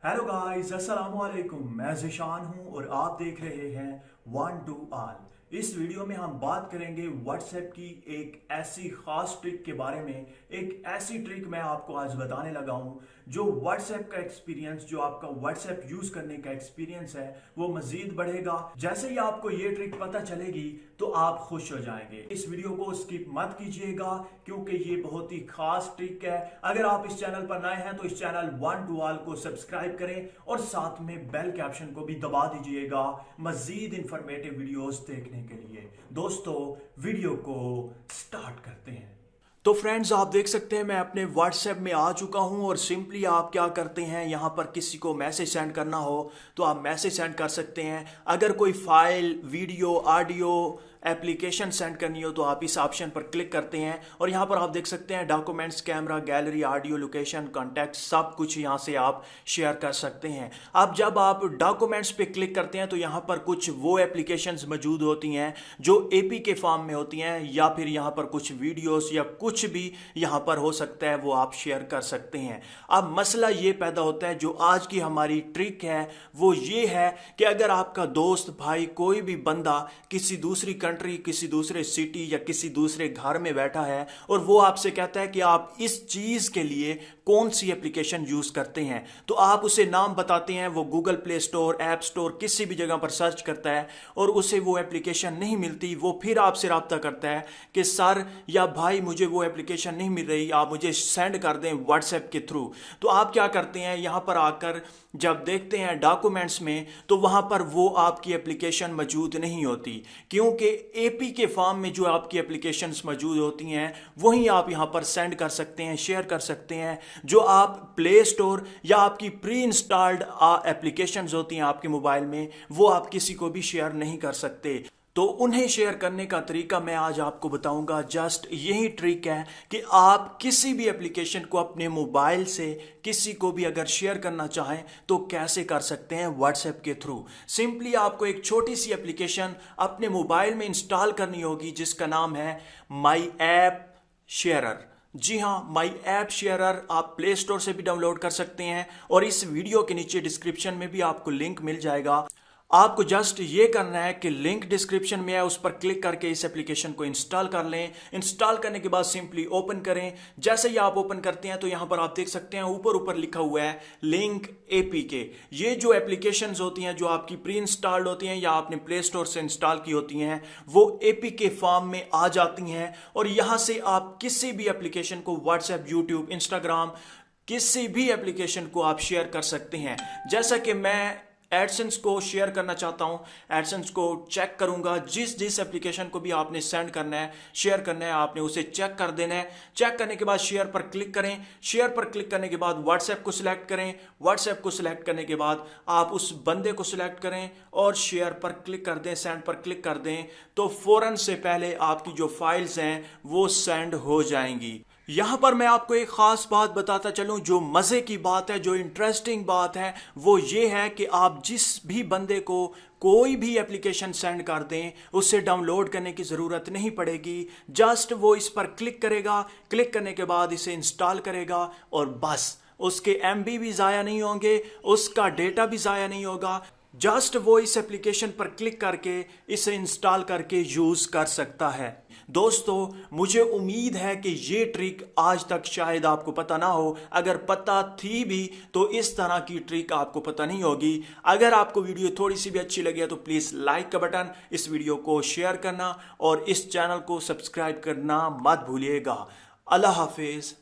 Hello guys, अस्सलाम वालेकुम। मैं ज़िशान हूं और आप देख रहे हैं वन टू ऑल। इस वीडियो में हम बात करेंगे व्हाट्सएप की एक ऐसी खास ट्रिक के बारे में। एक ऐसी ट्रिक मैं आपको आज बताने लगा हूं जो व्हाट्सएप का एक्सपीरियंस, जो आपका व्हाट्सएप यूज करने का एक्सपीरियंस है वो मजीद बढ़ेगा। जैसे ही आपको ये ट्रिक पता चलेगी तो आप खुश हो जाएंगे। इस वीडियो को स्किप मत कीजिएगा क्योंकि ये बहुत ही खास ट्रिक है। अगर आप इस चैनल पर नए हैं तो इस चैनल वन टू ऑल को सब्सक्राइब करें और साथ में बेल के ऑप्शन को भी दबा दीजिएगा मजीद इंफॉर्मेटिव वीडियोस देखने के लिए। दोस्तों, वीडियो को स्टार्ट करते हैं। तो फ्रेंड्स, आप देख सकते हैं मैं अपने व्हाट्सएप में आ चुका हूं और सिंपली आप क्या करते हैं, यहां पर किसी को मैसेज सेंड करना हो तो आप मैसेज सेंड कर सकते हैं। अगर कोई file, video, audio, application send करनी हो तो आप इस ऑप्शन पर क्लिक करते हैं और यहाँ पर आप देख सकते हैं documents, camera, gallery, audio, location, contact, सब कुछ यहाँ से आप शेयर कर सकते हैं। अब जब आप डॉक्यूमेंट्स पे क्लिक करते हैं तो यहाँ पर कुछ वो एप्लीकेशंस मौजूद होती हैं जो एपी के फॉर्म में होती हैं, या फिर यहाँ पर कुछ वीडियोस या कुछ भी यहाँ पर हो सकता है वो आप शेयर कर सकते हैं। अब मसला ये पैदा होता है, जो आज की हमारी ट्रिक है वो ये है कि अगर आपका दोस्त, भाई, कोई भी बंदा किसी दूसरी कंट्री, किसी दूसरे सिटी या किसी दूसरे घर में बैठा है और वो आपसे कहता है कि आप इस चीज के लिए कौन सी एप्लीकेशन यूज करते हैं, तो आप उसे नाम बताते हैं। वो Google play store, app store, किसी भी जगह पर सर्च करता है और उसे वो एप्लीकेशन नहीं मिलती। वो फिर आपसे रब्ता करता है कि सर या भाई, मुझे वो एप्लीकेशन नहीं मिल रही, आप मुझे सेंड कर दें व्हाट्सएप के थ्रू। तो आप क्या करते हैं, यहां पर आकर जब देखते हैं डॉक्यूमेंट्स में तो वहां पर वो आपकी एप्लीकेशन मौजूद नहीं होती, क्योंकि एपी के फॉर्म में जो आपकी एप्लीकेशंस मौजूद होती हैं वही आप यहां पर सेंड कर सकते हैं, शेयर कर सकते हैं। जो आप प्ले स्टोर या आपकी प्री इंस्टॉल्ड एप्लीकेशंस होती हैं आपके मोबाइल में, वो आप किसी को भी शेयर नहीं कर सकते। तो उन्हें शेयर करने का तरीका मैं आज आपको बताऊंगा। जस्ट यही ट्रिक है कि आप किसी भी एप्लीकेशन को अपने मोबाइल से किसी को भी अगर शेयर करना चाहें तो कैसे कर सकते हैं व्हाट्सएप के थ्रू। सिंपली आपको एक छोटी सी एप्लीकेशन अपने मोबाइल में इंस्टॉल करनी होगी जिसका नाम है माई ऐप शेयरर। जी हाँ, माई ऐप शेयरर आप प्ले स्टोर से भी डाउनलोड कर सकते हैं और इस वीडियो के नीचे डिस्क्रिप्शन में भी आपको लिंक मिल जाएगा। आपको जस्ट ये करना है कि लिंक डिस्क्रिप्शन में है, उस पर क्लिक करके इस एप्लीकेशन को इंस्टॉल कर लें। इंस्टॉल करने के बाद सिंपली ओपन करें। जैसे ही आप ओपन करते हैं तो यहाँ पर आप देख सकते हैं ऊपर ऊपर लिखा हुआ है लिंक एपी के। ये जो एप्लीकेशंस होती हैं जो आपकी प्री इंस्टॉल्ड होती हैं या आपने प्ले स्टोर से इंस्टॉल की होती हैं, वो एपी के फॉर्म में आ जाती हैं और यहाँ से आप किसी भी एप्लीकेशन को, व्हाट्सएप, यूट्यूब, इंस्टाग्राम, किसी भी एप्लीकेशन को आप शेयर कर सकते हैं। जैसा कि मैं एडसेंस को शेयर करना चाहता हूं, एडसेंस को चेक करूंगा। जिस एप्लीकेशन को भी आपने सेंड करना है, शेयर करना है, आपने उसे चेक कर देना है। चेक करने के बाद शेयर पर क्लिक करें। शेयर पर क्लिक करने के बाद व्हाट्सएप को सिलेक्ट करें। व्हाट्सएप को सिलेक्ट करने के बाद आप उस बंदे को सिलेक्ट करें और शेयर पर क्लिक कर दें, सेंड पर क्लिक कर दें, तो फौरन से पहले आपकी जो फाइल्स हैं वो सेंड हो जाएंगी। यहां पर मैं आपको एक खास बात बताता चलूं, जो मजे की बात है, जो इंटरेस्टिंग बात है, वो ये है कि आप जिस भी बंदे को कोई भी एप्लीकेशन सेंड कर दें उसे डाउनलोड करने की ज़रूरत नहीं पड़ेगी। जस्ट वो इस पर क्लिक करेगा, क्लिक करने के बाद इसे इंस्टॉल करेगा और बस उसके एमबी भी ज़ाया नहीं होंगे, उसका डेटा भी ज़ाया नहीं होगा। जस्ट वो इस एप्लीकेशन पर क्लिक करके इसे इंस्टॉल करके यूज़ कर सकता है। दोस्तों, मुझे उम्मीद है कि ये ट्रिक आज तक शायद आपको पता ना हो। अगर पता थी भी तो इस तरह की ट्रिक आपको पता नहीं होगी। अगर आपको वीडियो थोड़ी सी भी अच्छी लगी है तो प्लीज़ लाइक का बटन, इस वीडियो को शेयर करना और इस चैनल को सब्सक्राइब करना मत भूलिएगा। अल्लाह हाफिज़।